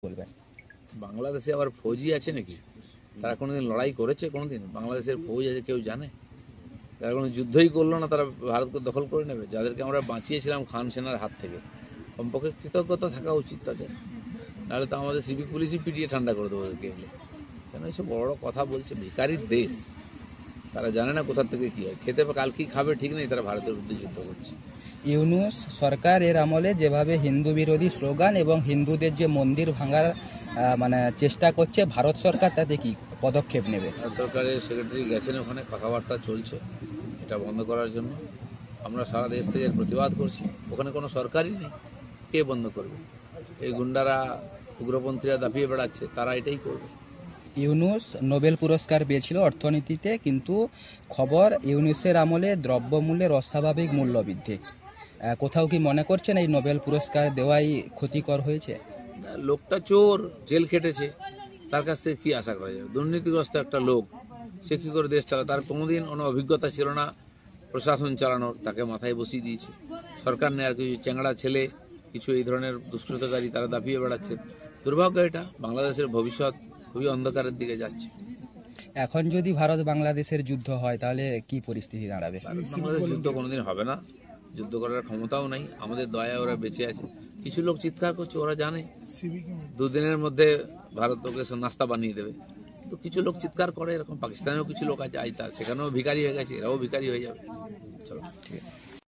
বলবেন? বাংলাদেশে আবার ফৌজি আছে নাকি? তারা কোনোদিন লড়াই করেছে? কোনোদিন বাংলাদেশের ফৌজ আছে কেউ জানে? তারা কোনো যুদ্ধই করলো না, তারা ভারতকে দখল করে নেবে? যাদেরকে আমরা বাঁচিয়েছিলাম খান সেনার হাত থেকে, কমপক্ষে কৃতজ্ঞতা থাকা উচিত তাদের। নাহলে তো আমাদের সিভিক পুলিশই পিটিয়ে ঠান্ডা করে দেবো ওদেরকে এলে। কেন এইসব বড় বড় কথা বলছে? ভিখারির দেশ, তারা জানে না কোথার থেকে কী হয়, খেতে কাল কী খাবে ঠিক নেই, তারা ভারতের বিরুদ্ধে যুদ্ধ করছে। ইউনূস সরকার এর আমলে যেভাবে হিন্দু বিরোধী স্লোগান এবং হিন্দুদের যে মন্দির ভাঙার মানে চেষ্টা করছে, ভারত সরকার তাতে কি পদক্ষেপ নেবে? ভারত সরকারের সেক্রেটারি গেছেন, ওখানে কথাবার্তা চলছে এটা বন্ধ করার জন্য। আমরা সারা দেশ থেকে এর প্রতিবাদ করছি। ওখানে কোনো সরকারই নেই, কে বন্ধ করবে? এই গুন্ডারা, উগ্রপন্থীরা দাপিয়ে বেড়াচ্ছে, তারা এটাই করবে। ইউনূস নোবেল পুরস্কার পেয়েছিল অর্থনীতিতে, কিন্তু খবর ইউনূসের আমলে দ্রব্যমূল্যের অস্বাভাবিক মূল্যবৃদ্ধি। কোথাও কি মনে করছেন এই নোবেল পুরস্কার দেওয়াই ক্ষতিকর হয়েছে? লোকটা চোর, জেল খেটেছে, তার কাছ থেকে কি আশা করা যাবে? দুর্নীতিগ্রস্ত একটা লোক, সে কী করে দেশ চালায়? তার কোনোদিন কোনো অভিজ্ঞতা ছিল না প্রশাসন চালানোর, তাকে মাথায় বসিয়ে দিয়েছে সরকার। নেই আর কিছু চ্যাংড়া ছেলে, কিছু এই ধরনের দুষ্কৃতকারী, তারা দাপিয়ে বেড়াচ্ছে। দুর্ভাগ্য এটা, বাংলাদেশের ভবিষ্যৎ খুবই অন্ধকারের দিকে যাচ্ছে। এখন যদি ভারত বাংলাদেশের যুদ্ধ হয় তাহলে কি পরিস্থিতি দাঁড়াবে? বাংলাদেশ যুদ্ধ কোনোদিন হবে না, যুদ্ধ করার ক্ষমতাও নাই। আমাদের দয়ায় ওরা বেঁচে আছে। কিছু লোক চিৎকার করছে, ওরা জানে দুদিনের মধ্যে ভারত ওকে নাস্তা বানিয়ে দেবে। তো কিছু লোক চিৎকার করে, এরকম পাকিস্তানেও কিছু লোক আছে, সেখানেও ভিখারি হয়ে গেছে, এরাও ভিখারি হয়ে যাবে। চলো, ঠিক আছে।